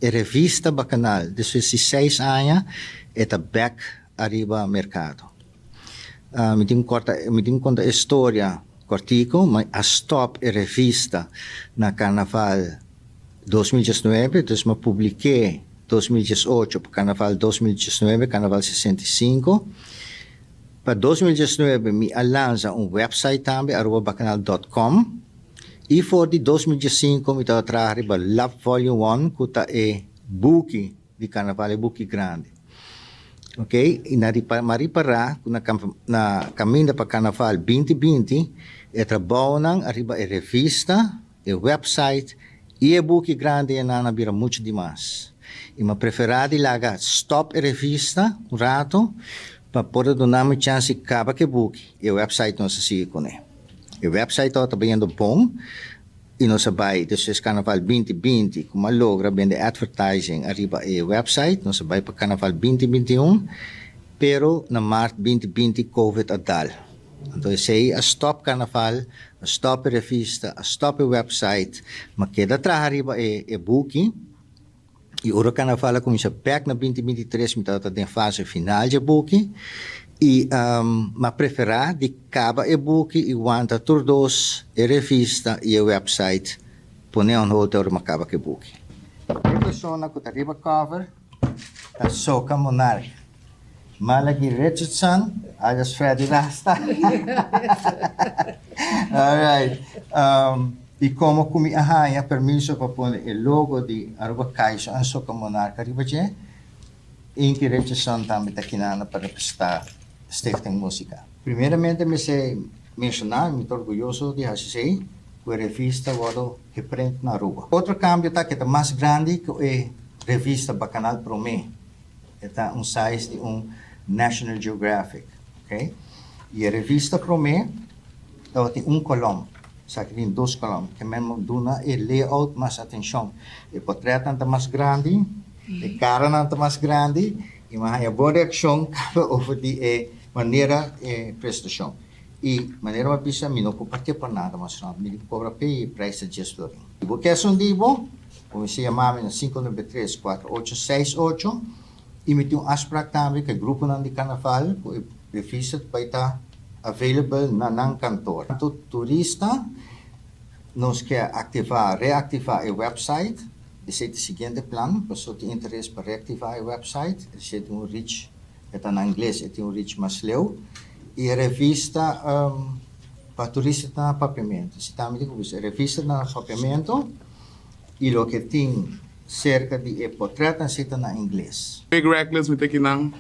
a revista Bacchanal, despues de 6 anos, está back arriba mercado. Me tenho conta a história cortico, mas a stop a revista na Carnaval 2019, então eu publiquei 2018 para Carnaval 2019, Carnaval 65. Para 2019, me lança website também, arubabacchanal.com. E for de 2015, me estava trabalhando para Lab Volume 1, que é buki de Carnaval, é buki grande. Ok? E na caminho para Carnaval 2020, é trabalho arriba a revista, a website, e a buki grande é na bira muito demais. E me preferado laga stop a revista rato para poder dar-me chance de acabar que buki. E a website não se sigue com ele. A website está bem bom. E não se vai, desde Carnaval 2020, como a logra, vende advertising arriba a website, não se vai para Carnaval 2021, pero na Março 2020, Covid adal. Então, sei, a stop Carnaval, a stop a revista, a stop a website, mas queda atrás arriba a buki. E o Carnaval começa back na 2023, me está em fase final de buki. E ma preferar de caba e book e wanta turdos e revista e website pone on hold or macaba que book. A persona que arriba cover a soca monarch. Malagi Richardson, alias Freddy Rasta. Alright. E como kumi ahaya permiso para pôr o logo de Aruba Kaiso ang soca monarch arriba je. Inky Richardson também está aqui para representar Stichting Musica. Primeiramente, me sei mencionar, me estou orgulhoso de dizer que a revista agora representa na Aruba. Outro câmbio está que é mais grande que a revista Bacchanal para mim. É size de National Geographic. Okay? E a revista para mim tem column. Sabe, tem 2 columns. Que mesmo duna é layout mais atenção. O portrait está mais grande, a cara está mais grande, e mais a boa reação over de maneira prestação. E maneira uma pista, me não compartilha para nada, mas não me cobra pay price adjuster. E o que é um divo, comecei a chamar na 593-4868, e me tem aspect também que o grupo de Carnaval, o revista vai estar available na cantor. Então, turista, nós quer reativar o website, esse é o seguinte plano, pessoa tem interesse para reativar o website, esse é reach. Está em inglês, tem reach mais leu. E a revista para turista na papiamento. Se está me digo, a revista na papiamento e o que tem cerca de portrait está em inglês. Big Reckless me aqui não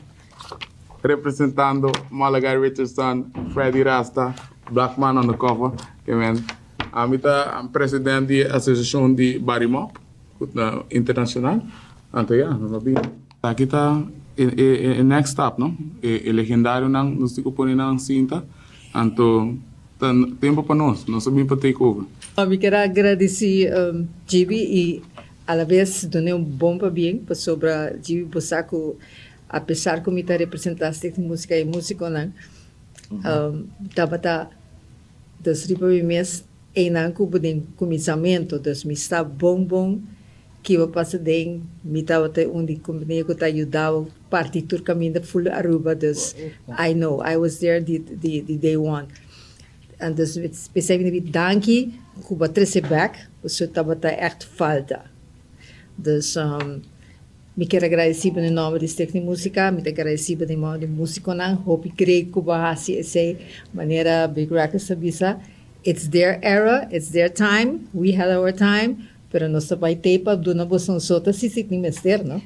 representando Malaga Richardson, Freddy Rasta, Black Man on the cover, que men. A mim tá presidente da associação de Barimop internacional. Então já, não vi. Aqui tá e next stop, não? E legendário não nos fico por não cinta, então tempo para nós sabemos para take over. Eu quero agradecer Chibi e a la vez donei bom para bem para sobre Chibi Bosaco, apesar que me está representando Stichting Musica e música não, tava das riba mês e não cubo de começamento, das me está bom que eu passei de me estava até onde companhia que ajudava partitur caminho da full Aruba, dus I know I was there the day one, and dus especialmente danke Cuba trece back, você estava echt falta, dus me quero agradecer em nome de Stichting Musica, me quero agradecer em nome de música não, hope creio Cuba assim essa maneira big rock sabisa, it's their era, it's their time, we had our time. Pero nós vai ter para dona boção sota se tem mester, não?